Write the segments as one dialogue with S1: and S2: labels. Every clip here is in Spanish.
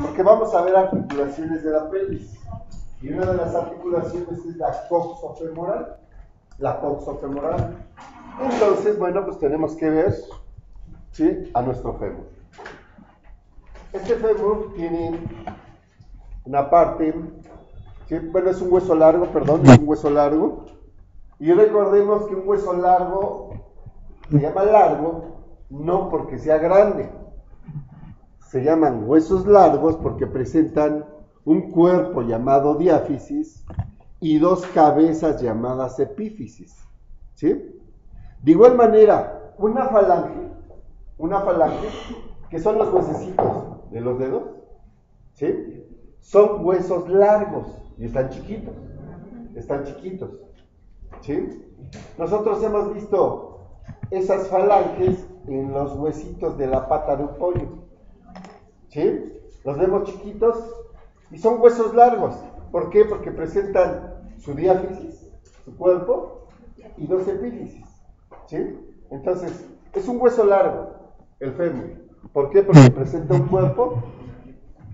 S1: Porque vamos a ver articulaciones de la pelvis. Y una de las articulaciones es la coxofemoral. La coxofemoral. Entonces, bueno, pues tenemos que ver, ¿sí?, a nuestro fémur. Este fémur tiene una parte, ¿sí?, bueno, es un hueso largo, perdón, es un hueso largo. Y recordemos que un hueso largo se llama largo no porque sea grande. Se llaman huesos largos porque presentan un cuerpo llamado diáfisis y dos cabezas llamadas epífisis, ¿sí? De igual manera, una falange, que son los huesecitos de los dedos, ¿sí?, son huesos largos y están chiquitos, ¿sí? Nosotros hemos visto esas falanges en los huesitos de la pata de un pollo, ¿sí? Los vemos chiquitos y son huesos largos. ¿Por qué? Porque presentan su diáfisis, su cuerpo, y dos epífisis, ¿sí? Entonces, es un hueso largo, el fémur. ¿Por qué? Porque presenta un cuerpo,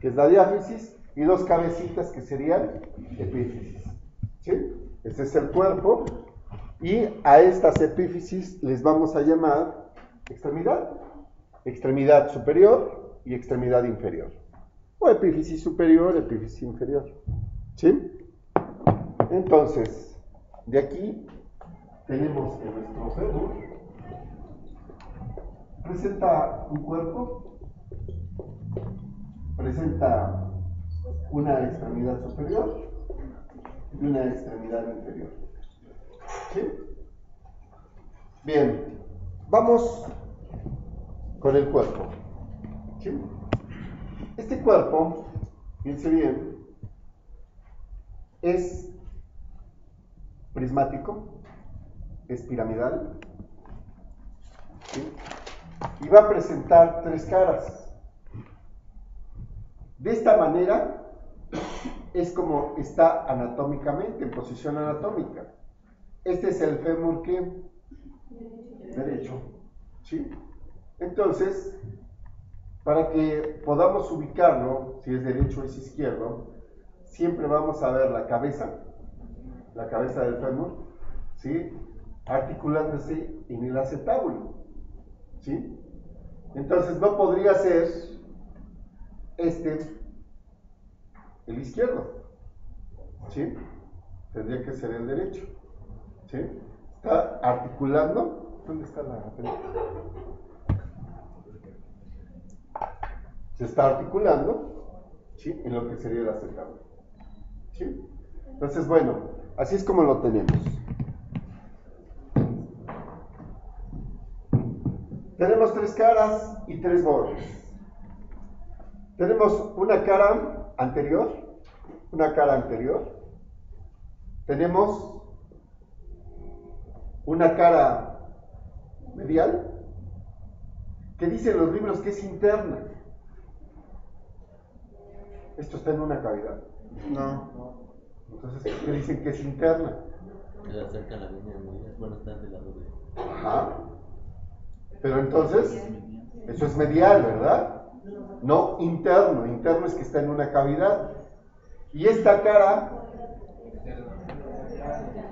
S1: que es la diáfisis, y dos cabecitas, que serían epífisis, ¿sí? Ese es el cuerpo, y a estas epífisis les vamos a llamar extremidad superior y extremidad inferior, o epífisis superior, epífisis inferior, ¿sí? Entonces, de aquí tenemos que nuestro fémur presenta un cuerpo, presenta una extremidad superior y una extremidad inferior, ¿sí? Bien, vamos con el cuerpo, ¿sí? Este cuerpo, fíjense bien, es prismático, es piramidal, ¿sí?, y va a presentar tres caras. De esta manera es como está anatómicamente, en posición anatómica. Este es el fémur que derecho, ¿sí? Entonces, para que podamos ubicarlo, si es derecho o es izquierdo, siempre vamos a ver la cabeza del fémur, ¿sí?, articulándose en el acetábulo, ¿sí? Entonces no podría ser el izquierdo, ¿sí? Tendría que ser el derecho, ¿sí? Está articulando. ¿Dónde está la película? Se está articulando, ¿sí?, en lo que sería el acetábulo, ¿sí? Entonces, bueno, así es como lo tenemos. Tenemos tres caras y tres bordes. Tenemos una cara anterior, tenemos una cara medial, que dicen los libros que es interna. Esto está en una cavidad. No. Entonces, ¿qué dicen que es interna?
S2: Se acerca la línea medial, bueno, está del lado de...
S1: Ajá. Pero entonces, eso es medial, ¿verdad? No interno. Interno es que está en una cavidad. Y esta cara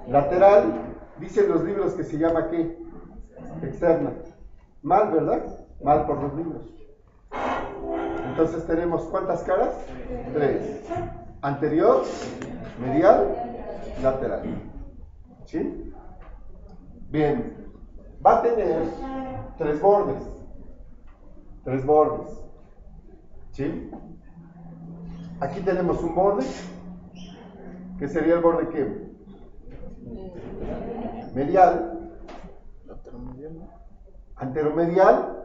S1: lateral, dicen los libros que se llama ¿qué? Externa. Mal, ¿verdad? Mal por los libros. Entonces tenemos ¿cuántas caras? Tres. Anterior, medial, lateral. ¿Sí? Bien. Va a tener tres bordes. ¿Sí? Aquí tenemos un borde, que sería el borde ¿qué? Medial. Anteromedial,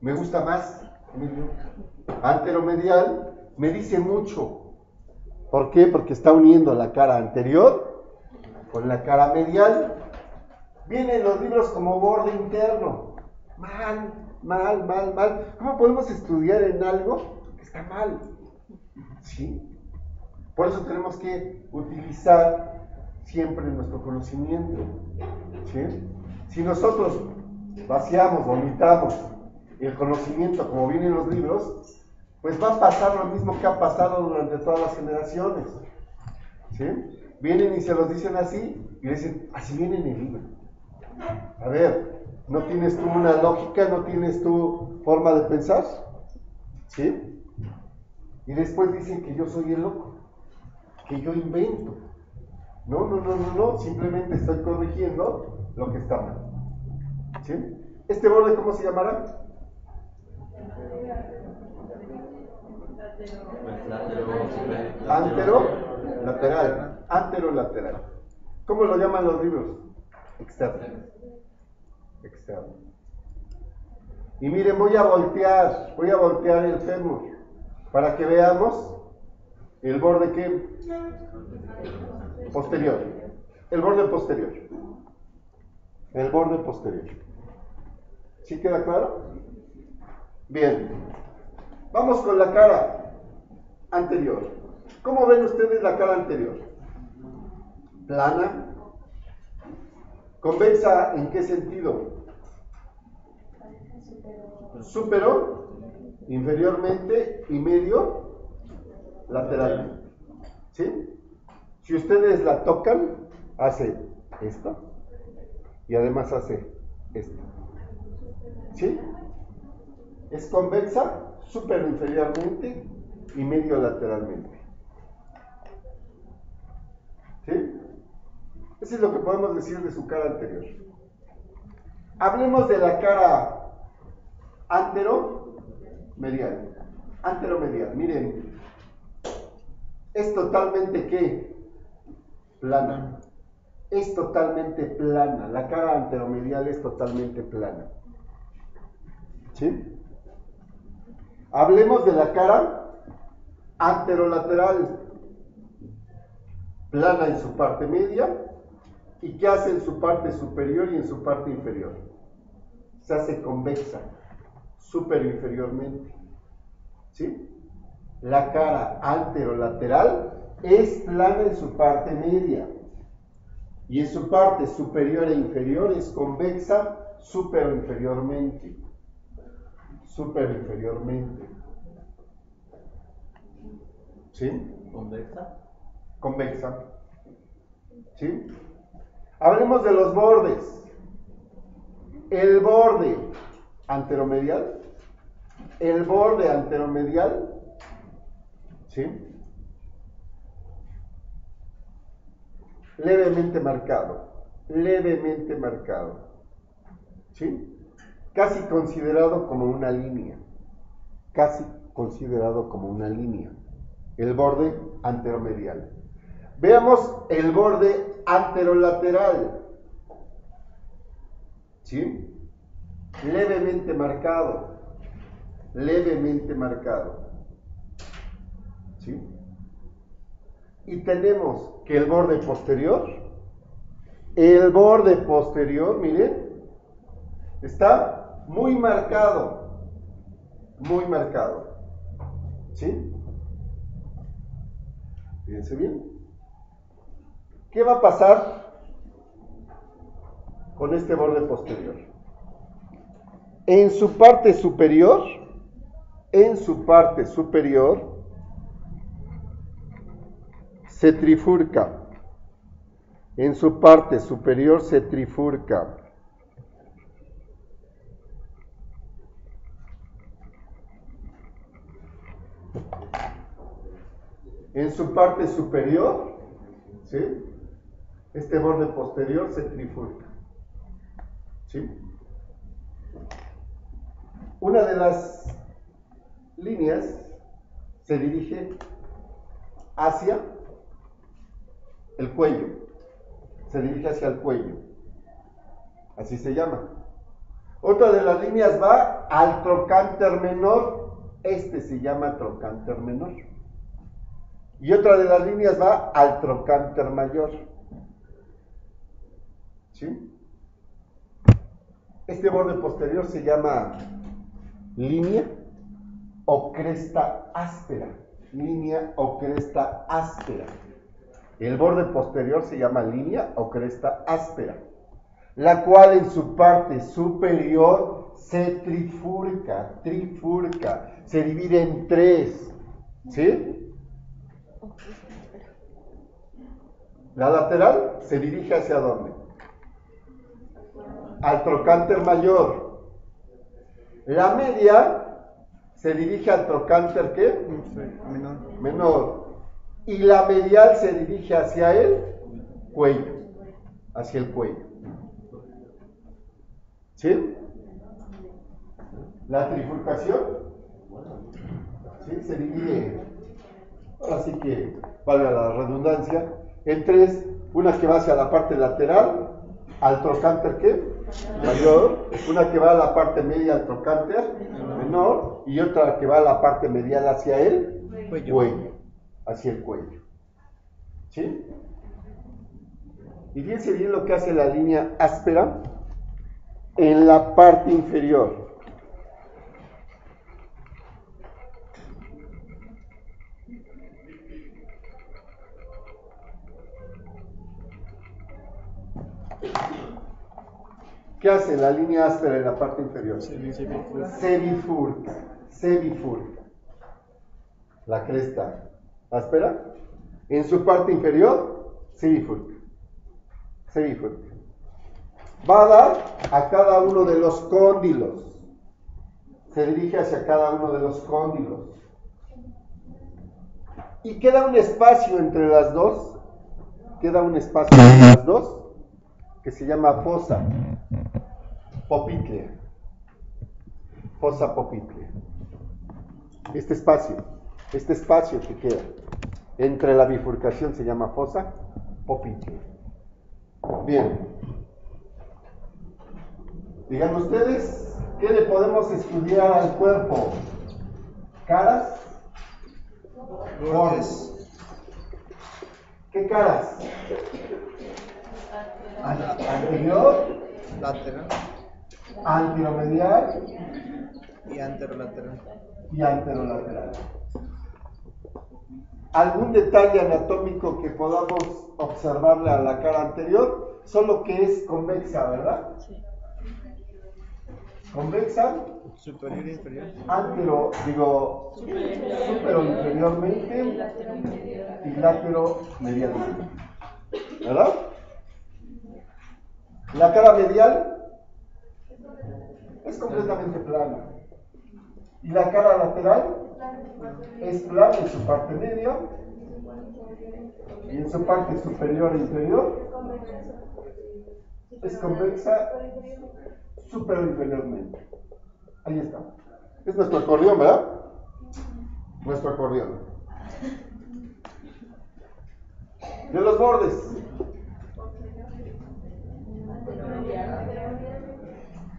S1: me gusta más. Anteromedial me dice mucho. ¿Por qué? Porque está uniendo la cara anterior con la cara medial. Vienen los libros como borde interno. Mal. ¿Cómo podemos estudiar en algo que está mal? ¿Sí? Por eso tenemos que utilizar siempre nuestro conocimiento, ¿sí? Si nosotros vaciamos, vomitamos el conocimiento como viene en los libros, pues va a pasar lo mismo que ha pasado durante todas las generaciones. ¿Sí? Vienen y se los dicen así, y dicen, así viene en el libro. A ver, ¿no tienes tú una lógica, no tienes tu forma de pensar? ¿Sí? Y después dicen que yo soy el loco, que yo invento. No, simplemente estoy corrigiendo lo que está mal. ¿Sí? ¿Este borde cómo se llamará? Anterolateral. Anterolateral. ¿Cómo lo llaman los libros? Externo. Externo. Y miren, voy a voltear el fémur para que veamos el borde que posterior. El borde posterior. El borde posterior. ¿Sí queda claro? Bien. Vamos con la cara anterior. ¿Cómo ven ustedes la cara anterior? Plana. ¿Convexa en qué sentido? Superior, inferiormente y medio lateralmente. ¿Sí? Si ustedes la tocan, hace esto y además hace esto. ¿Sí? Es convexa, superior inferiormente y medio lateralmente. ¿Sí? Eso es lo que podemos decir de su cara anterior. Hablemos de la cara anteromedial. Anteromedial, miren, es totalmente ¿qué? Plana. Es totalmente plana. La cara anteromedial es totalmente plana. ¿Sí? Hablemos de la cara anterolateral. Plana en su parte media. ¿Y qué hace en su parte superior y en su parte inferior? Se hace convexa, superior inferiormente. ¿Sí? La cara anterolateral es plana en su parte media. Y en su parte superior e inferior es convexa, superior inferiormente. Superior inferiormente. ¿Sí?
S2: ¿Convexa?
S1: Convexa. ¿Sí? Hablemos de los bordes. El borde anteromedial. El borde anteromedial. ¿Sí? Levemente marcado. Levemente marcado. ¿Sí? Casi considerado como una línea. Casi considerado como una línea. El borde anteromedial. Veamos el borde anterolateral. ¿Sí? Levemente marcado. Levemente marcado. ¿Sí? Y tenemos que el borde posterior, miren, está muy marcado. Muy marcado. ¿Sí? Fíjense bien. ¿Qué va a pasar con este borde posterior? En su parte superior, se trifurca. En su parte superior se trifurca. En su parte superior, ¿sí? Este borde posterior se trifurca. ¿Sí? Una de las líneas se dirige hacia el cuello. Se dirige hacia el cuello. Así se llama. Otra de las líneas va al trocánter menor. Este se llama trocánter menor. Y otra de las líneas va al trocánter mayor. ¿Sí? Este borde posterior se llama línea o cresta áspera. Línea o cresta áspera. El borde posterior se llama línea o cresta áspera, la cual en su parte superior se trifurca, se divide en tres, ¿sí? La lateral se dirige hacia dónde? Al trocánter mayor. La media se dirige al trocánter ¿qué? Menor. Y la medial se dirige hacia el cuello. Hacia el cuello. ¿Sí? La trifurcación, ¿sí? Se divide, ahora sí que valga la redundancia, en tres. Una que va hacia la parte lateral, al trocánter ¿qué? Mayor. Una que va a la parte media al trocánter menor. Y otra que va a la parte medial hacia el cuello. Hacia el cuello. ¿Sí? Y fíjense bien lo que hace la línea áspera en la parte inferior. ¿Qué hace la línea áspera en la parte inferior? Se bifurca. La cresta áspera, en su parte inferior, se bifurca. Va a dar a cada uno de los cóndilos. Se dirige hacia cada uno de los cóndilos. Y queda un espacio entre las dos. Que se llama fosa popitlea. Este espacio que queda entre la bifurcación se llama fosa popitlea. Bien. Digan ustedes, ¿qué le podemos estudiar al cuerpo? ¿Caras? Bordes. ¿Qué caras? Anterior,
S3: lateral
S1: anteromedial
S3: y anterolateral.
S1: ¿Algún detalle anatómico que podamos observarle a la cara anterior? Solo que es convexa, ¿verdad? Sí. Convexa.
S3: Superior e inferior.
S1: Supero inferiormente y látero medialmente. ¿Verdad? La cara medial es completamente plana. Y la cara lateral es plana en su parte media y en su parte superior e inferior es convexa superior inferiormente. Ahí está. Es nuestro acordeón, ¿verdad? Nuestro acordeón. De los bordes.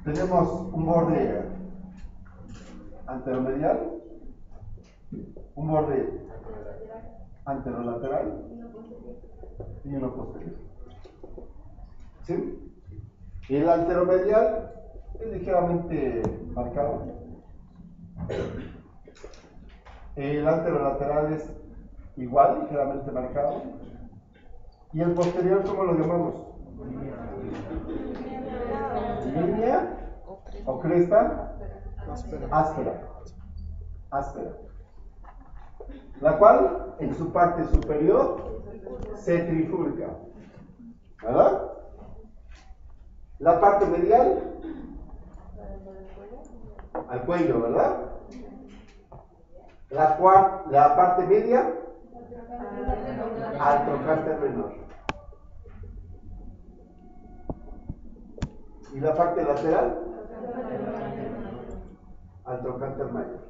S1: Tenemos un borde anteromedial, un borde anterolateral y uno posterior. ¿Sí? Y el anteromedial es ligeramente marcado. El anterolateral es igual, ligeramente marcado. Y el posterior, ¿cómo lo llamamos? Línea o cresta áspera. La cual en su parte superior se trifurca, ¿verdad? La parte medial al cuello, ¿verdad? La parte media al trocánter menor. Y la parte lateral al trocánter mayor.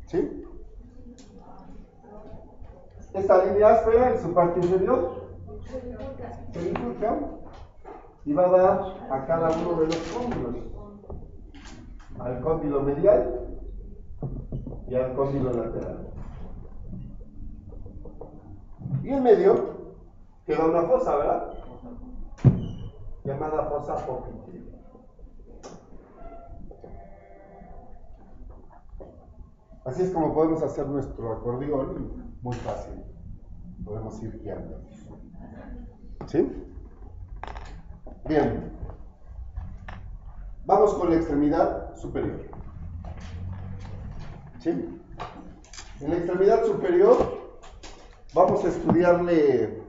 S1: ¿Sí? Esta línea áspera en su parte inferior se bifurca y va a dar a cada uno de los cóndilos, al cóndilo medial y al cóndilo lateral. Y en medio queda una fosa, ¿verdad? Llamada fosa popitlea. Así es como podemos hacer nuestro acordeón, muy fácil. Podemos ir guiando. ¿Sí? Bien. Vamos con la extremidad superior. ¿Sí? En la extremidad superior vamos a estudiarle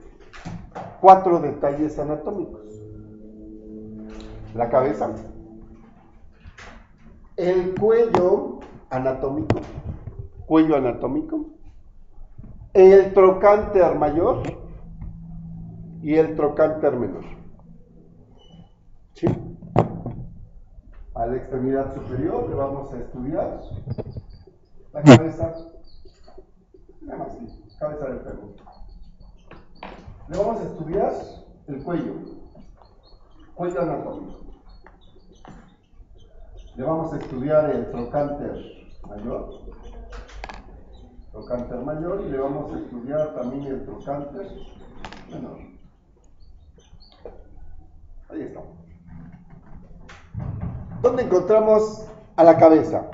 S1: 4 detalles anatómicos. La cabeza, el cuello anatómico, el trocánter mayor y el trocánter menor. ¿Sí? A la extremidad superior le vamos a estudiar la cabeza, nada más, cabeza del fémur. Le vamos a estudiar el cuello anatómico. Le vamos a estudiar el trocánter mayor, y le vamos a estudiar también el trocánter menor. Ahí está. ¿Dónde encontramos a la cabeza?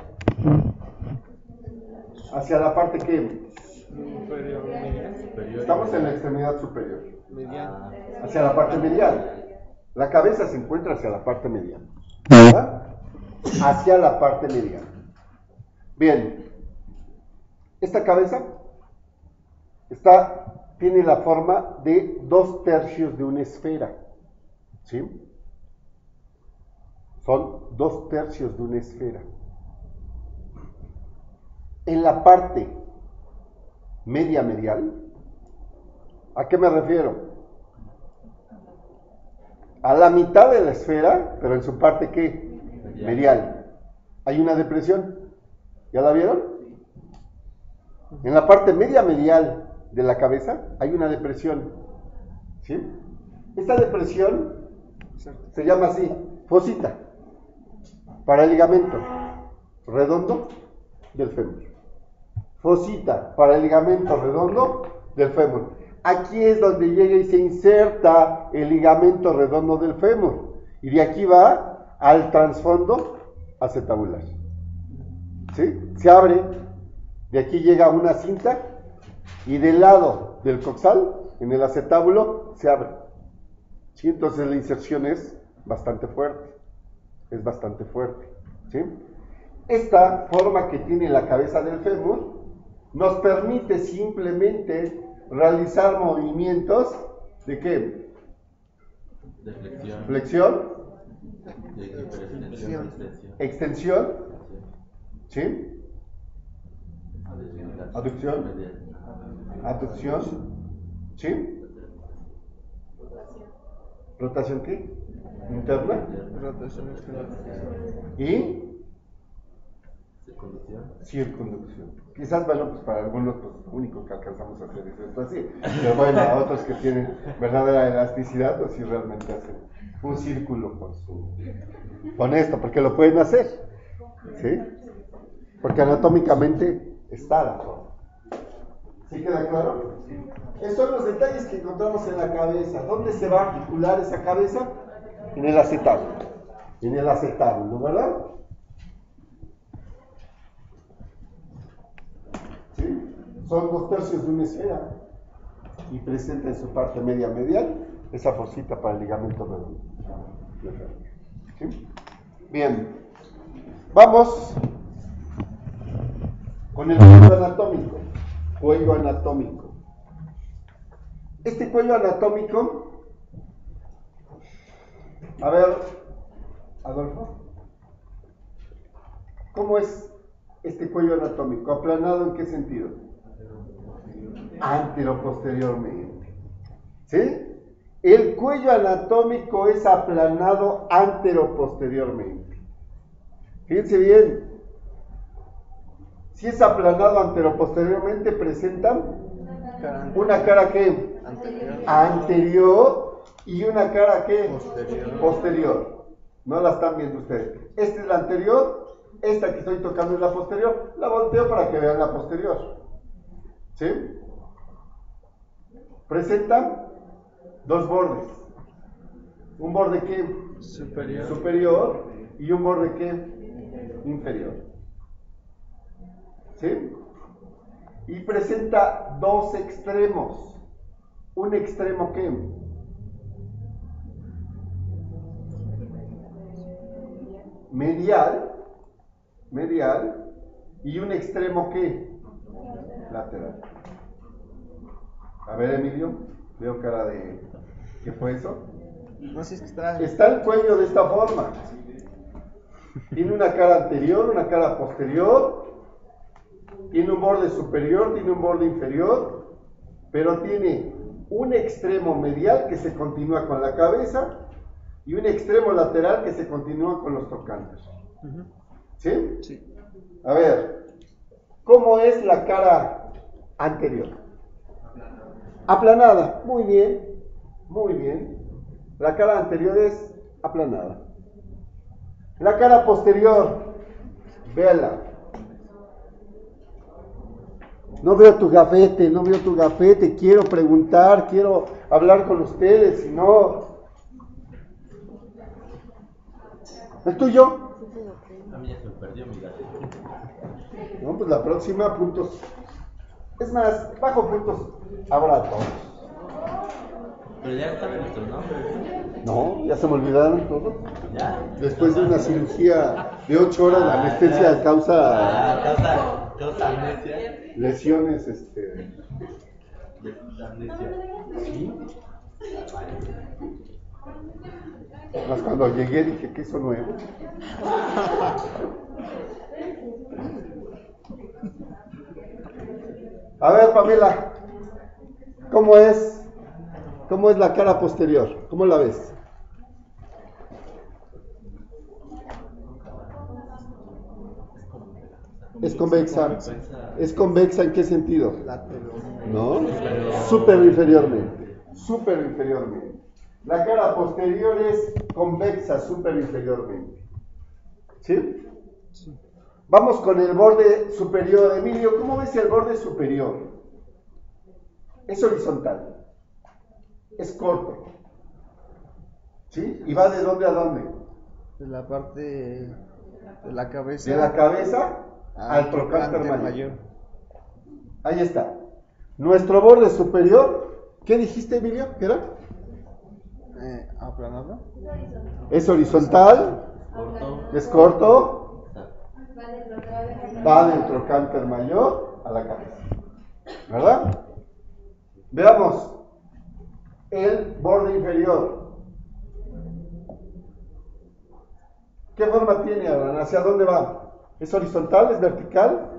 S1: ¿Hacia la parte qué?
S3: Superior, medial.
S1: Estamos en la extremidad superior.
S3: Medial.
S1: Hacia la parte medial. La cabeza se encuentra hacia la parte medial. ¿Verdad? Hacia la parte medial. Bien. Esta cabeza tiene la forma de 2/3 de una esfera. ¿Sí? Son 2/3 de una esfera. En la parte medial, ¿a qué me refiero? A la mitad de la esfera, pero en su parte ¿qué? Medial. Hay una depresión. ¿Ya la vieron? En la parte medial de la cabeza hay una depresión. ¿Sí? Esta depresión se llama así, fosita, para el ligamento redondo del fémur. Fosita para el ligamento redondo del fémur. Aquí es donde llega y se inserta el ligamento redondo del fémur. Y de aquí va al trasfondo acetabular. ¿Sí? Se abre. De aquí llega una cinta y del lado del coxal, en el acetábulo, se abre. ¿Sí? Entonces la inserción es bastante fuerte. ¿Sí? Esta forma que tiene la cabeza del fémur nos permite simplemente realizar movimientos de ¿qué?
S2: De
S1: Flexión,
S2: extensión,
S1: extensión, ¿sí? Aducción, aducción, ¿sí? Rotación ¿qué? Interna
S3: Rotación externa.
S1: y circunducción. Quizás, bueno, pues para algunos, pues lo único que alcanzamos a hacer es esto así. Pero bueno, a otros que tienen verdadera elasticidad, pues sí realmente hacen un círculo con esto, porque lo pueden hacer. ¿Sí? Porque anatómicamente está la forma. ¿Sí queda claro? Estos son los detalles que encontramos en la cabeza. ¿Dónde se va a articular esa cabeza? En el acetábulo. En el acetábulo, ¿verdad? ¿Sí? Son 2/3 de una esfera y presenta en su parte medial esa fosita para el ligamento redondo. ¿Sí? Bien, vamos con el cuello anatómico. Este cuello anatómico, a ver, Adolfo, ¿cómo es este cuello anatómico? ¿Aplanado en qué sentido? Anteroposteriormente. ¿Sí? El cuello anatómico es aplanado anteroposteriormente. Fíjense bien. Si es aplanado anteroposteriormente, presenta una cara ¿qué? Anterior y una cara ¿qué? Posterior. No la están viendo ustedes. Esta es la anterior. Esta que estoy tocando es la posterior. La volteo para que vean la posterior. ¿Sí? Presenta 2 bordes. Un borde ¿qué? Superior y un borde ¿qué? Inferior. ¿Sí? Y presenta 2 extremos. Un extremo ¿qué? medial, y un extremo ¿qué? Lateral. A ver, Emilio, veo cara de... ¿Qué fue eso?
S3: No sé si está.
S1: Está el cuello de esta forma. Tiene una cara anterior, una cara posterior, tiene un borde superior, tiene un borde inferior, pero tiene un extremo medial que se continúa con la cabeza y un extremo lateral que se continúa con los trocantes. ¿Sí?
S3: Sí.
S1: A ver, ¿cómo es la cara anterior? Aplanada. Muy bien, muy bien. La cara anterior es aplanada. La cara posterior, véala. No veo tu gafete, quiero preguntar, quiero hablar con ustedes, si no... ¿El tuyo?
S2: A mí ya se me perdió mi gato.
S1: No, pues la próxima, puntos. Es más, bajo puntos, ahora todos.
S2: Pero ya saben nuestros nombres.
S1: No, ya se me olvidaron todos.
S2: Ya.
S1: Después de una cirugía de 8 horas, la anestesia causa
S2: Causa amnesia.
S1: lesiones,
S2: Amnesia.
S1: ¿sí? Más cuando llegué dije que eso nuevo. A ver, Pamela, ¿cómo es la cara posterior? ¿Cómo la ves? Es convexa. ¿Es convexa en qué sentido? ¿No? Súper inferiormente. La cara posterior es convexa súper inferiormente. ¿Sí? Sí. Vamos con el borde superior. Emilio, ¿cómo ves el borde superior? Es horizontal. Es corto. ¿Sí? ¿Y va de dónde a dónde?
S3: De la parte de la cabeza.
S1: De la cabeza al trocánter mayor. Ahí está. Nuestro borde superior, ¿qué dijiste, Emilio? ¿Qué era?
S3: Aplanado.
S1: Es horizontal. Es corto. Va del trocánter mayor a la cabeza. ¿Verdad? Veamos el borde inferior. ¿Qué forma tiene, Abraham? ¿Hacia dónde va? ¿Es horizontal? ¿Es vertical?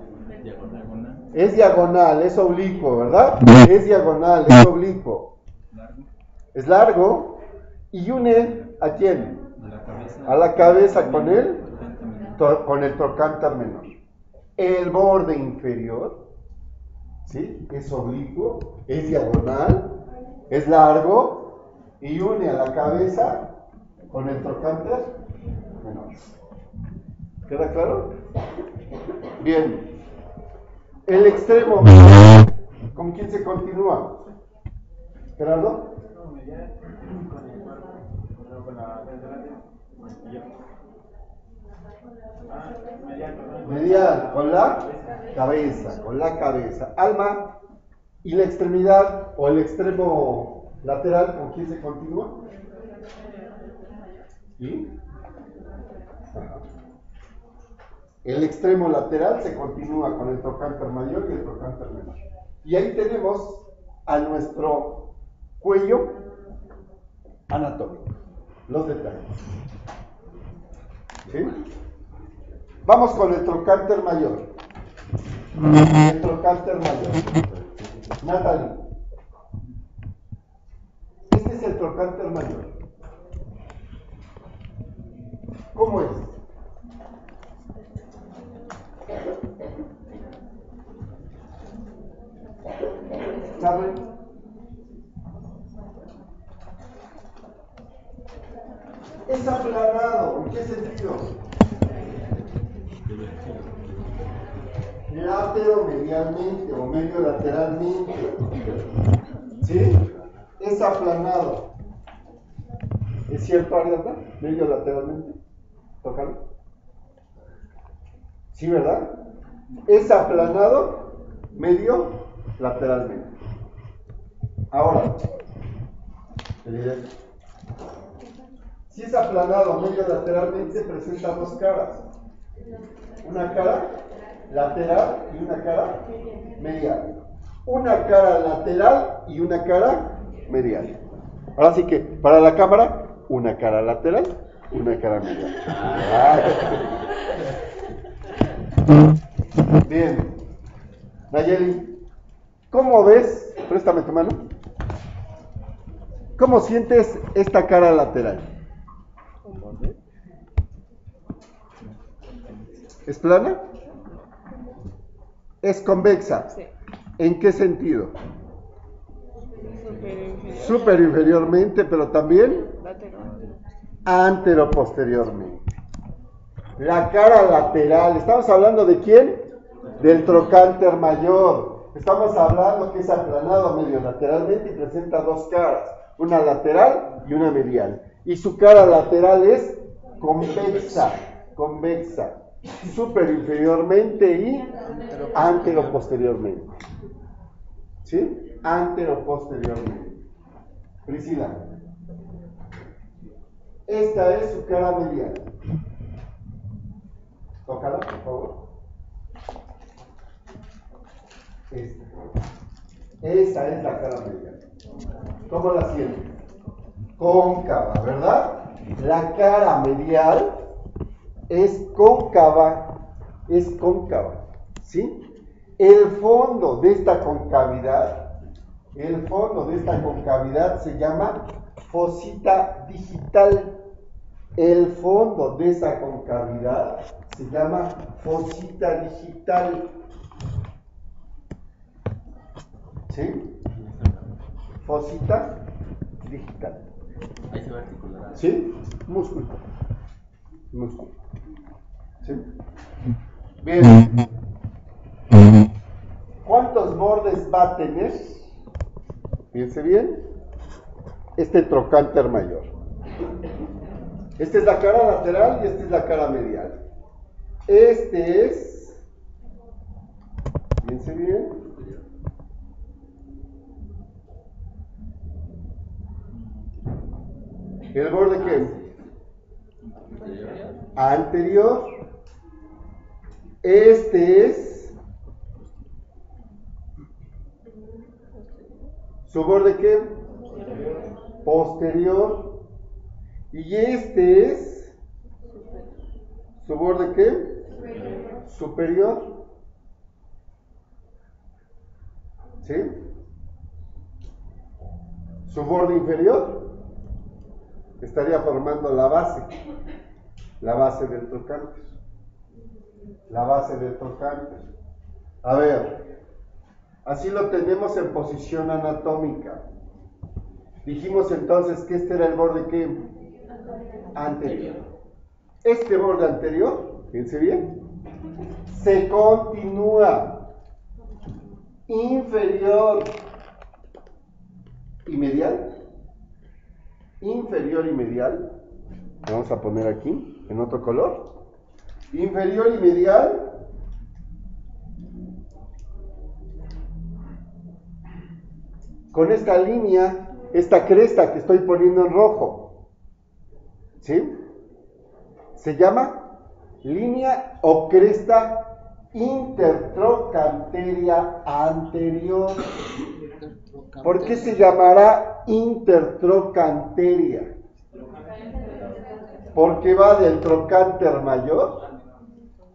S2: Diagonal.
S1: Es diagonal, es oblicuo, ¿verdad? Es diagonal, es oblicuo. Es largo y une ¿a quién? A la cabeza con el trocánter menor. El borde inferior, ¿sí? Es oblicuo, es diagonal, es largo y une a la cabeza con el trocánter menor. ¿Queda claro? Bien. El extremo, ¿con quién se continúa? ¿Gerardo? Medial, con la cabeza. Alma, ¿y la extremidad o el extremo lateral, con quién se continúa? ¿Sí? Ajá. El extremo lateral se continúa con el trocánter mayor y el trocánter menor. Y ahí tenemos a nuestro cuello anatómico, los detalles. ¿Sí? Vamos con el trocánter mayor. El trocánter mayor. Natalie. Este es el trocánter mayor. ¿Cómo es? ¿Saben? Es aplanado. ¿En qué sentido? Lateromedialmente o medio lateralmente. ¿Sí? Es aplanado. ¿Es cierto, Ariadna? Medio lateralmente. Tócalo. ¿Sí, verdad? Es aplanado medio lateralmente. Ahora, Si es aplanado medio lateralmente, presenta dos caras. Una cara lateral y una cara medial. Una cara lateral y una cara medial. Ahora sí que, para la cámara, una cara lateral, una cara medial. Bien. Nayeli, ¿cómo ves? Préstame tu mano. ¿Cómo sientes esta cara lateral? ¿Es plana? ¿Es convexa?
S4: Sí.
S1: ¿En qué sentido?
S4: Superior, inferior.
S1: Superior inferiormente, pero también
S4: Lateral.
S1: anteroposteriormente. La cara lateral, ¿estamos hablando de quién? Del trocánter mayor. Estamos hablando que es aplanado medio lateralmente y presenta dos caras, una lateral y una medial. Y su cara lateral es convexa, superior inferiormente y anteroposteriormente. ¿Sí? Anteroposteriormente. Priscila, esta es su cara medial. Tócala, por favor. Esa es la cara medial. ¿Cómo la sientes? Cóncava, ¿verdad? La cara medial es cóncava, ¿sí? El fondo de esta concavidad se llama fosita digital. El fondo de esa concavidad se llama fosita digital. ¿Sí? Fosita digital.
S2: Ahí se va a articular.
S1: ¿Sí? Músculo. ¿Sí? Bien. ¿Cuántos bordes va a tener? Fíjense bien. Este trocánter mayor. Esta es la cara lateral y esta es la cara medial. Este es, fíjense bien, ¿el borde qué? Anterior. Este es su borde qué? Posterior. Y este es su borde qué? Superior. ¿Sí? Su borde inferior estaría formando la base del trocánter. A ver, así lo tenemos en posición anatómica. Dijimos entonces que este era el borde ¿qué? Anterior. Este borde anterior, fíjense bien, se continúa inferior y medial. Vamos a poner aquí en otro color. Inferior y medial. Con esta línea, esta cresta que estoy poniendo en rojo. ¿Sí? Se llama línea o cresta intertrocanteria anterior. ¿Por qué se llamará intertrocanteria? Porque va del trocánter mayor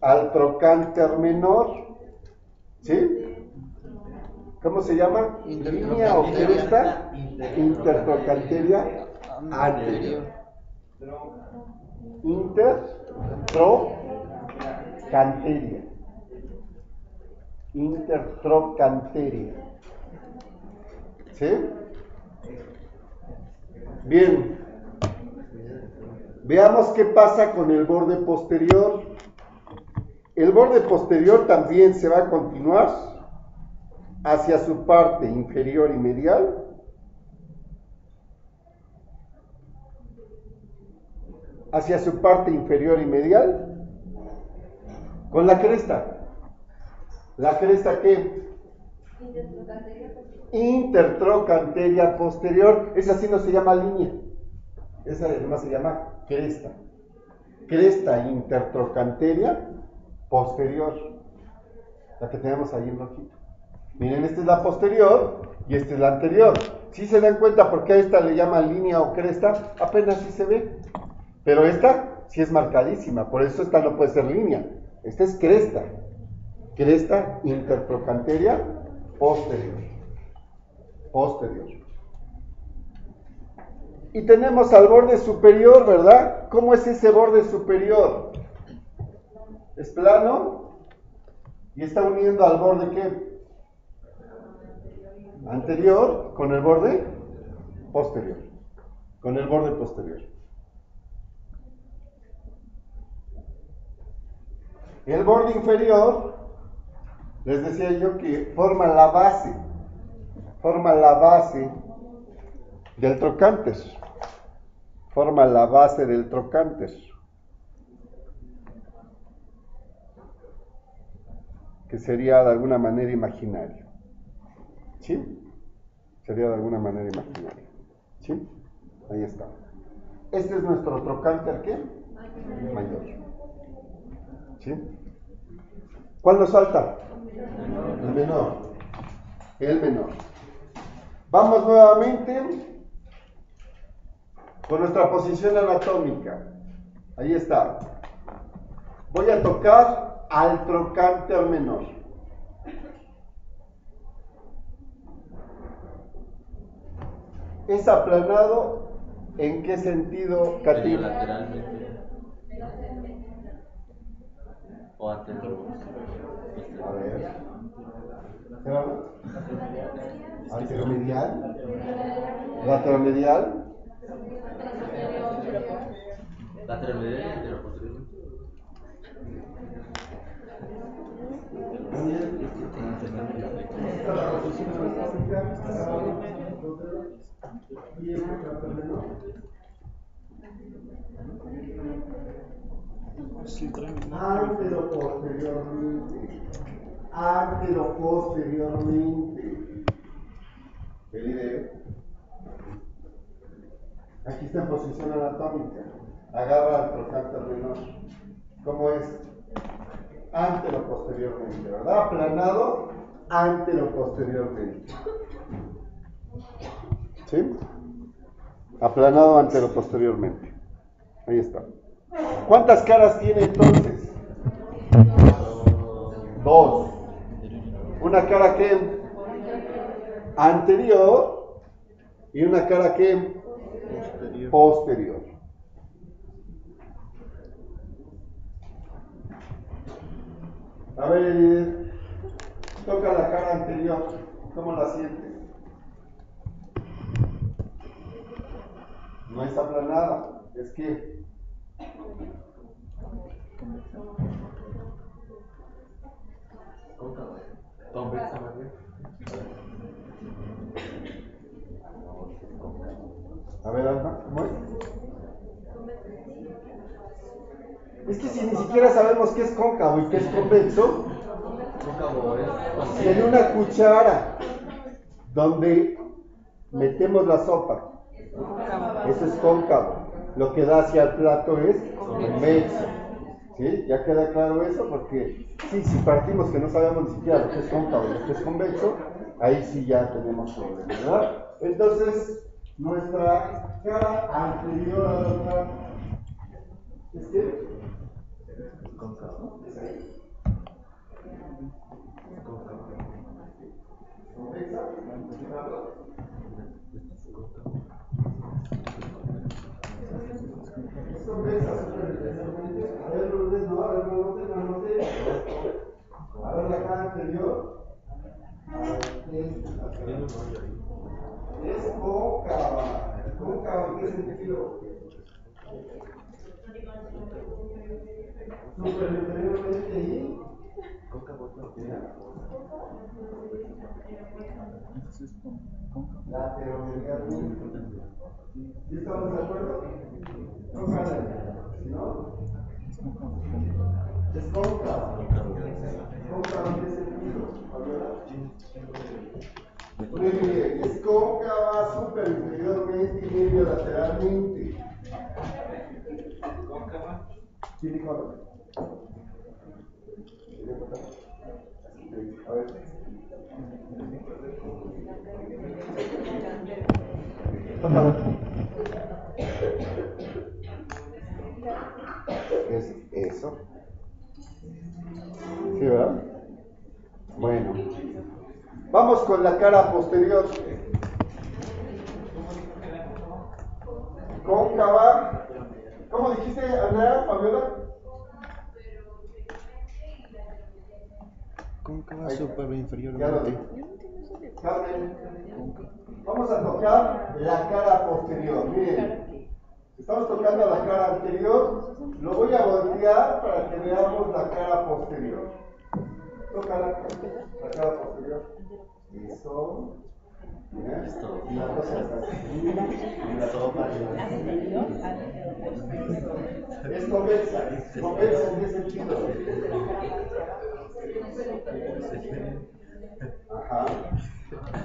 S1: al trocánter menor. ¿Sí? ¿Cómo se llama? Línea o cresta intertrocanteria anterior. Intertrocanteria. ¿Sí? Bien. Veamos qué pasa con el borde posterior. El borde posterior también se va a continuar hacia su parte inferior y medial. Hacia su parte inferior y medial. Con la cresta. ¿La cresta qué? Intertrocanteria posterior. Esa sí no se llama línea. Esa además se llama cresta. Cresta intertrocanteria posterior. La que tenemos ahí en rojito. Miren, esta es la posterior y esta es la anterior. Si se dan cuenta por qué a esta le llaman línea o cresta, apenas sí se ve. Pero esta sí es marcadísima, por eso esta no puede ser línea. Esta es cresta. Cresta intertrocanteria posterior. Posterior. Y tenemos al borde superior, ¿verdad? ¿Cómo es ese borde superior? Es plano y está uniendo al borde ¿qué? Anterior con el borde posterior. Con el borde posterior. El borde inferior, les decía yo que forma la base del trocánter. Forma la base del trocánter. Que sería de alguna manera imaginario. ¿Sí? Sería de alguna manera imaginario. ¿Sí? Ahí está. Este es nuestro trocánter, ¿qué? Mayor. ¿Sí? ¿Cuál nos falta? El menor. El menor. Vamos nuevamente con nuestra posición anatómica. Ahí está. Voy a tocar al trocánter menor. ¿Es aplanado? ¿En qué sentido, Katy?
S2: Lateralmente. O anterior.
S1: A ver. Anteromedial. Lateromedial.
S2: Lateralmente y anterior posterior.
S1: Anteroposteriormente. El video. Aquí está en posición anatómica. Agarra al trocánter menor. ¿Cómo es? Anteroposteriormente, ¿verdad? Aplanado anteroposteriormente. ¿Sí? Aplanado anteroposteriormente. Ahí está. ¿Cuántas caras tiene entonces? Dos. Una cara que anterior y una cara que posterior. A ver, Elías, toca la cara anterior. ¿Cómo la sientes? No es aplanada, es que
S2: Convexa, más bien.
S1: a ver, Alma, ¿cómo es? Es que si ni siquiera sabemos qué es cóncavo y qué es convexo,
S2: Cóncavo es.
S1: en una cuchara donde metemos la sopa, eso es cóncavo. Lo que da hacia el plato es convexo. ¿Sí? ¿Ya queda claro eso? Porque sí, si partimos que no sabemos ni siquiera lo que es cóncavo y lo que es convexo, ahí sí ya tenemos problemas, ¿verdad? Entonces, nuestra cara anterior a la otra es que
S2: Cóncavo.
S1: es ahí. Convexa, es convexa, a ver, no, a ver, no. A ver, la cara anterior. A ver, es cóncava. ¿Cóncava en qué sentido? Superiormente y lateralmente. ¿Sí estamos de acuerdo? Cóncava, ¿no? Es cóncava. ¿Cóncava en qué sentido? Muy bien, es cóncava superiormente y medio lateralmente. ¿Quién dijo algo? A ver. Es eso. ¿Sí, verdad? Bueno. Vamos con la cara posterior. Cóncava. ¿Cómo dijiste, Andrea, Fabiola?
S3: Cóncava superior inferior.
S1: Ya lo vi. Carmen, vamos a tocar la cara posterior. Miren, estamos tocando la cara anterior. Lo voy a voltear para que veamos la cara posterior. Toca la cara posterior. Eso. Mira, la cosa está así. La toma. Es convexa. ¿Convexa en qué sentido? Ajá.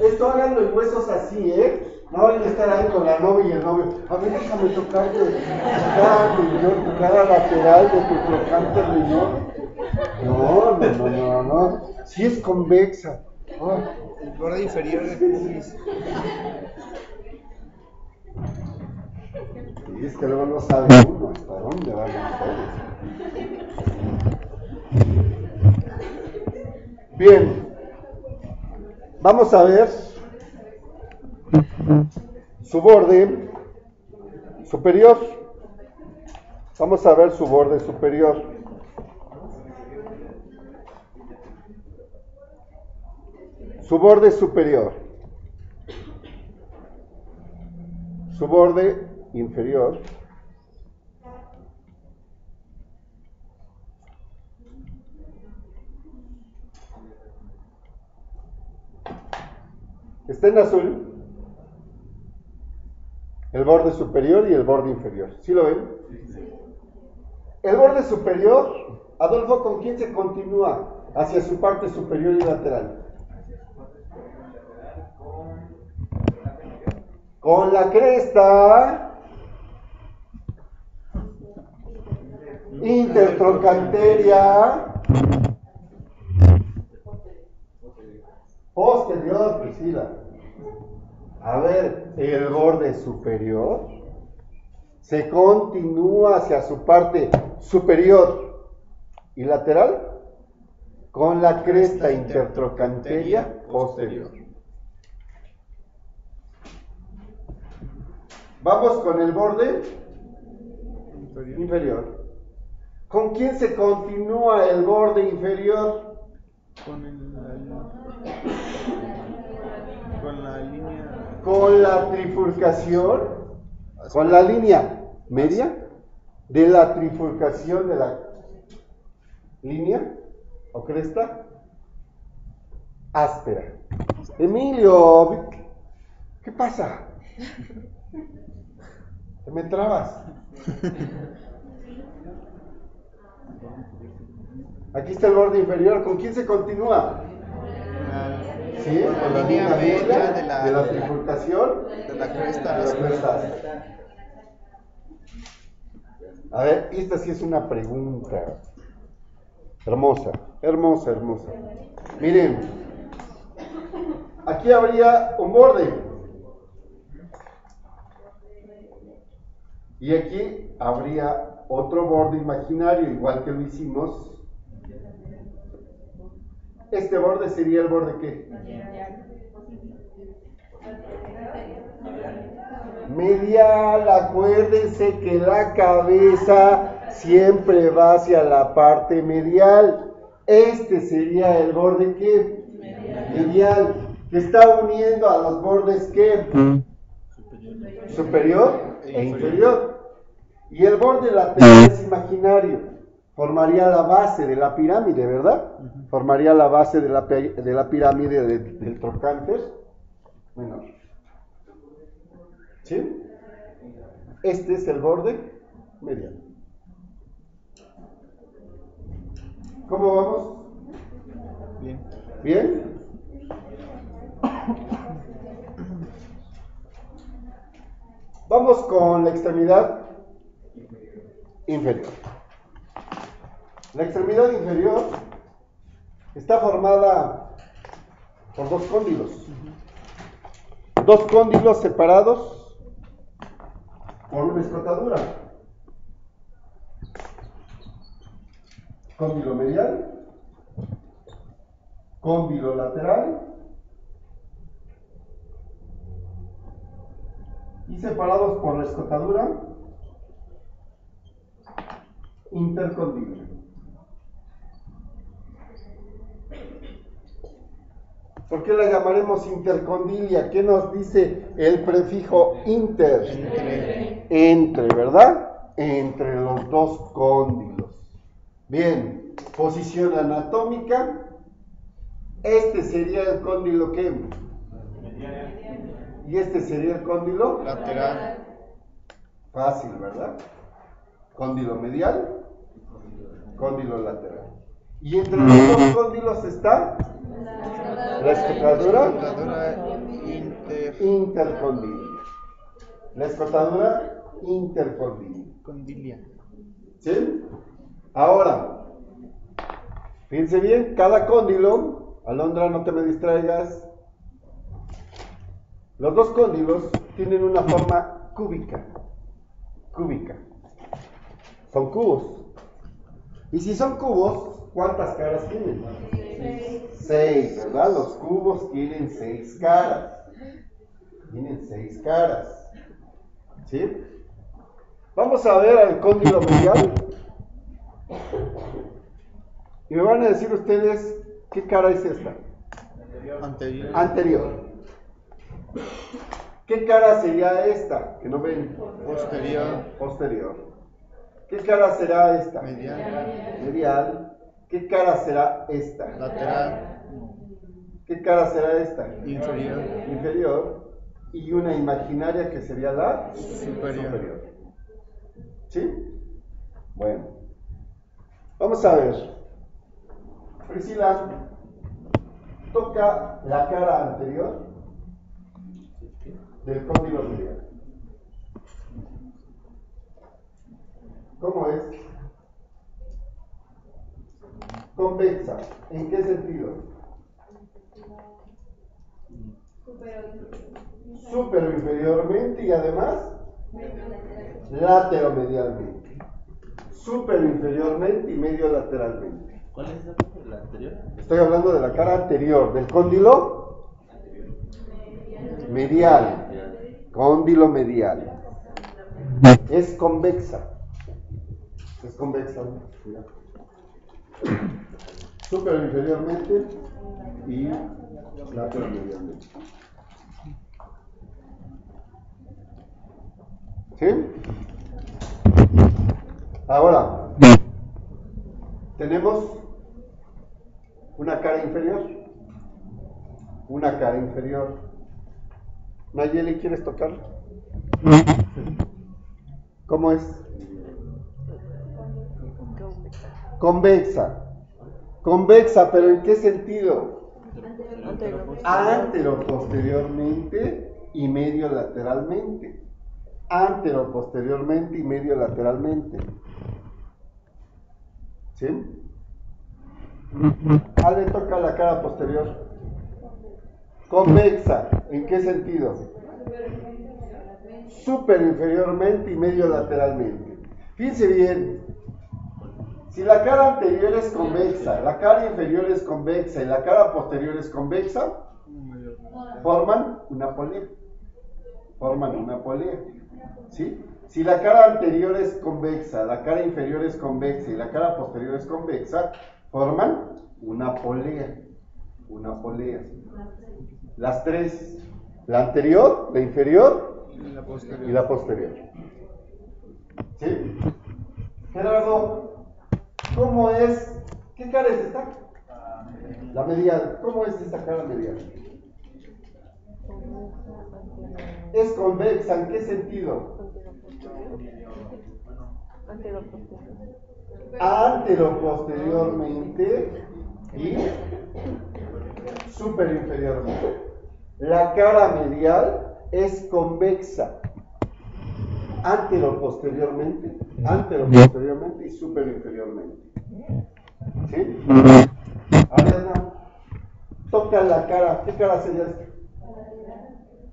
S1: Esto háganlo en huesos así, ¿eh? No vayan a estar ahí con la novia y el novio. A ver, déjame tocarte tu cara lateral de tu crocante riñón. No. Sí es convexa. Oh.
S3: El borde inferior de pubis.
S1: Y es que luego no sabe uno hasta dónde van ustedes. Bien. Vamos a ver su borde superior. Vamos a ver su borde superior. Su borde superior. Su borde inferior. Está en azul. El borde superior y el borde inferior. ¿Sí lo ven? El borde superior, Adolfo, ¿con quién se continúa hacia su parte superior y lateral? Con la cresta intertrochanteria posterior, Priscila. A ver, el borde superior se continúa hacia su parte superior y lateral con la cresta intertrochanteria posterior. Vamos con el borde inferior. ¿Con quién se continúa el borde inferior?
S3: Con la línea.
S1: Con la trifurcación, con la línea media de la trifurcación de la línea o cresta áspera. Emilio, ¿qué pasa? Te me trabas. Aquí está el borde inferior. ¿Con quién se continúa? Sí, con la línea media de la trifurcación
S3: De la cresta.
S1: de la cresta áspera. A ver, esta sí es una pregunta hermosa. Miren, aquí habría un borde y aquí habría otro borde imaginario, igual que lo hicimos. Este borde sería el borde ¿qué? Medial. Acuérdense que la cabeza siempre va hacia la parte medial. Este sería el borde ¿qué? Medial, que está uniendo a los bordes ¿qué? Superior e inferior. Y el borde lateral es imaginario. Formaría la base de la pirámide, ¿verdad? Formaría la base de la pirámide del trocánter menor. ¿Sí? Este es el borde medial. ¿Cómo vamos?
S3: Bien.
S1: ¿Bien? Vamos con la extremidad inferior. La extremidad inferior está formada por dos cóndilos. Dos cóndilos separados por una escotadura. Cóndilo medial, cóndilo lateral y separados por la escotadura intercondilia. ¿Por qué la llamaremos intercondilia? ¿Qué nos dice el prefijo inter? Entre, ¿verdad? Entre los dos cóndilos. Bien, posición anatómica. Este sería el cóndilo ¿qué? Y este sería el cóndilo
S3: lateral.
S1: Fácil, ¿verdad? Cóndilo medial, cóndilo lateral. Y entre los dos cóndilos está la escotadura intercondilia. La escotadura intercondilia. ¿Sí? Ahora, fíjense bien, cada cóndilo, Alondra, no te me distraigas. Los dos cóndilos tienen una forma cúbica. Son cubos. Y si son cubos, ¿cuántas caras tienen? 6, ¿verdad? Los cubos tienen 6 caras. ¿Sí? Vamos a ver al cóndilo medial. Y me van a decir ustedes qué cara es esta. Anterior. ¿Qué cara sería esta? Que no ven. Posterior. ¿Qué cara será esta? Medial. ¿Qué cara será esta?
S3: Lateral.
S1: ¿Qué cara será esta?
S3: Inferior.
S1: Y una imaginaria que sería la
S3: Superior.
S1: ¿Sí? Bueno. Vamos a ver. Priscila, toca la cara anterior del cóndilo medial. ¿Cómo es? Convexa. ¿En qué sentido? Supero inferiormente y además lateromedialmente. Supero inferiormente y medio lateralmente.
S2: ¿Cuál es la anterior?
S1: Estoy hablando de la cara anterior del cóndilo medial. Cóndilo medial. Es convexa. Mira. Supero inferiormente y lateromedialmente. ¿Sí? Ahora, tenemos una cara inferior. Nayeli, ¿quieres tocar? ¿Cómo es? Convexa, pero ¿en qué sentido? Antero posteriormente y medio lateralmente. ¿Sí? Le toca la cara posterior. Convexa, ¿en qué sentido? Supero inferiormente y medio lateralmente. Fíjense bien, si la cara anterior es convexa, la cara inferior es convexa y la cara posterior es convexa, forman una polea. ¿Sí? Si la cara anterior es convexa, la cara inferior es convexa y la cara posterior es convexa, forman una polea. Las tres, la anterior, la inferior y la posterior. ¿Sí? Gerardo, ¿cómo es? ¿Qué cara es esta? La medial. ¿Cómo es esta cara medial? Es convexa, ¿en qué sentido? Antero-posteriormente y superinferiormente. La cara medial es convexa. anteroposteriormente y superinferiormente. ¿Sí? Ariadna, toca la cara. ¿Qué cara sería esta?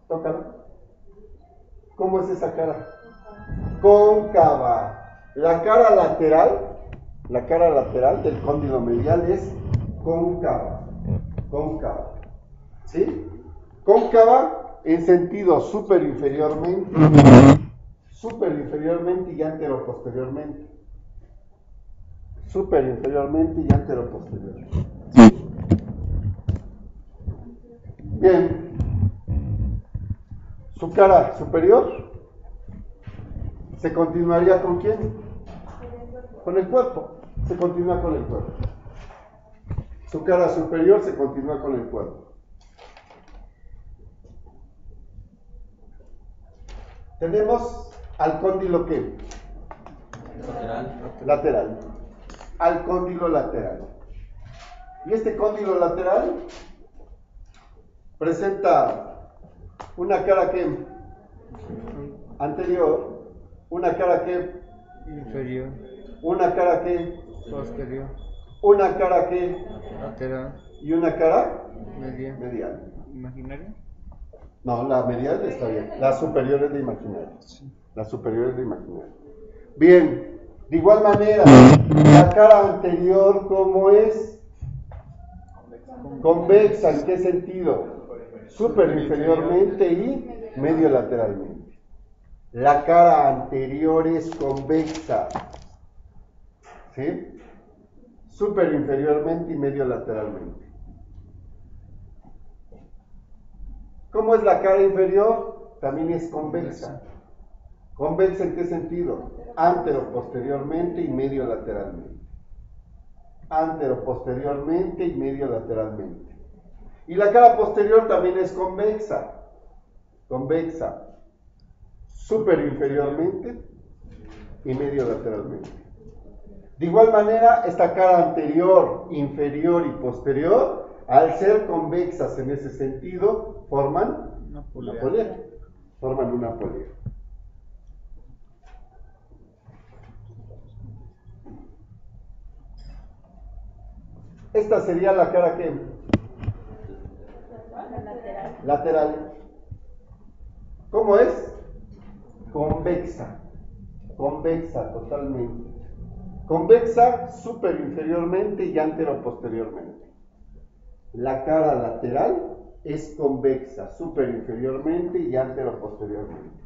S1: Tócala. ¿Cómo es esa cara? Cóncava. La cara lateral del cóndilo medial es cóncava. ¿Sí? Cóncava en sentido superinferiormente y anteroposteriormente. Bien. Su cara superior se continuaría ¿con quién? Con el cuerpo. Se continúa con el cuerpo. Su cara superior se continúa con el cuerpo. Tenemos al cóndilo ¿qué? Lateral. Al cóndilo lateral. Y este cóndilo lateral presenta una cara que anterior, una cara que
S3: inferior,
S1: una cara que
S3: posterior,
S1: una cara que
S3: lateral
S1: y una cara
S3: medial. ¿Imaginaria?
S1: No, la medial está bien. La superior es la imaginaria. La superior es la imaginaria. Bien, de igual manera, la cara anterior, ¿cómo es? Convexa, ¿en qué sentido? Superinferiormente y medio lateralmente. La cara anterior es convexa, ¿sí? Superinferiormente y medio lateralmente. ¿Cómo es la cara inferior? También es convexa. ¿Convexa en qué sentido? Anteroposteriormente y medio lateralmente. Anteroposteriormente y medio lateralmente. Y la cara posterior también es convexa. Superinferiormente y medio lateralmente. De igual manera, esta cara anterior, inferior y posterior, al ser convexas en ese sentido, forman una polea. Forman una polea. Esta sería la cara que lateral. ¿Cómo es? Convexa totalmente. Convexa superinferiormente y anteroposteriormente. La cara lateral es convexa superinferiormente y anteroposteriormente.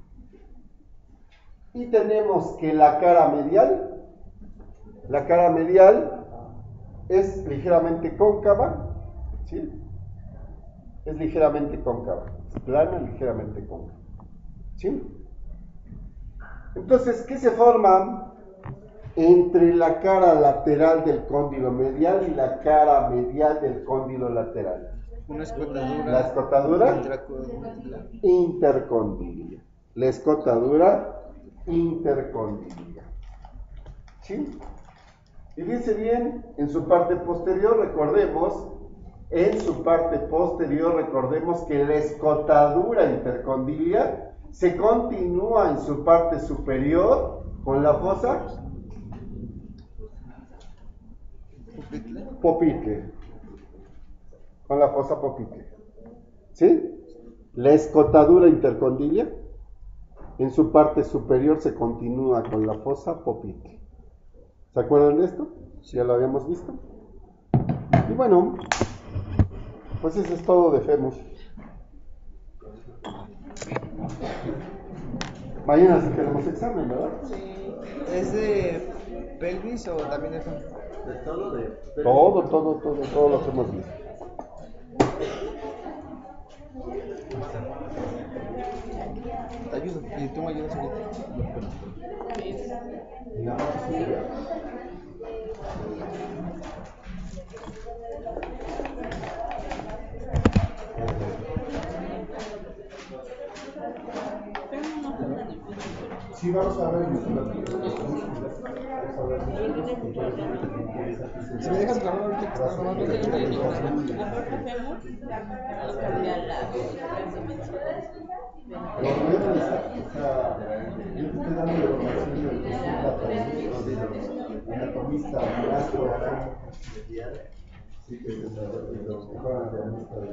S1: Y tenemos que la cara medial es ligeramente cóncava, ¿sí? Es ligeramente cóncava, es plana, ligeramente cóncava, ¿sí? Entonces, ¿qué se forma entre la cara lateral del cóndilo medial y la cara medial del cóndilo lateral?
S3: Una escotadura.
S1: La escotadura intercondilia. La escotadura intercondilia. ¿Sí? Y fíjense bien, en su parte posterior, recordemos que la escotadura intercondilia se continúa en su parte superior con la fosa popitle. Con la fosa popitle. ¿Sí? La escotadura intercondilia en su parte superior se continúa con la fosa popitle. ¿Se acuerdan de esto? Ya lo habíamos visto. Y bueno, pues eso es todo de fémur. Mañana sí tenemos examen, ¿verdad?
S3: Sí. ¿Es de pelvis o también de fémur?
S2: De todo,
S1: Todo lo que hemos visto.
S3: Te ayudo. ¿Y tú me ayudas ahorita?
S1: ¿Y la parte superior? Sí, vamos a ver
S3: Si me dejas grabar ahorita que estás grabando, te
S4: La parte fémur, cambiar las dimensiones.
S1: Pero voy a revisar, o sea, yo te estoy dando la información del que es un anatomista, maestro, sí, que es el anatomista de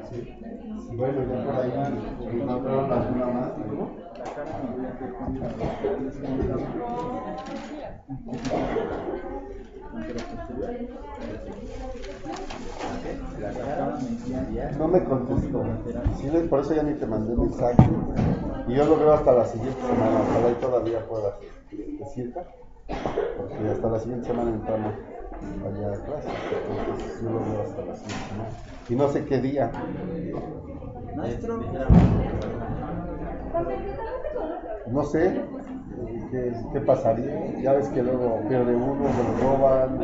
S1: sí. Bueno, ya por ahí encontraron alguna más, ¿no? No me contestó. Sí, por eso ya ni te mandé mensaje. Y yo lo veo hasta la siguiente semana. Ojalá y todavía puedas decirte. Porque hasta la siguiente semana entramos allá a clase. Entonces yo lo veo hasta la siguiente semana. Y no sé qué día. No sé qué pasaría. Ya ves que luego pierde uno, se lo roban.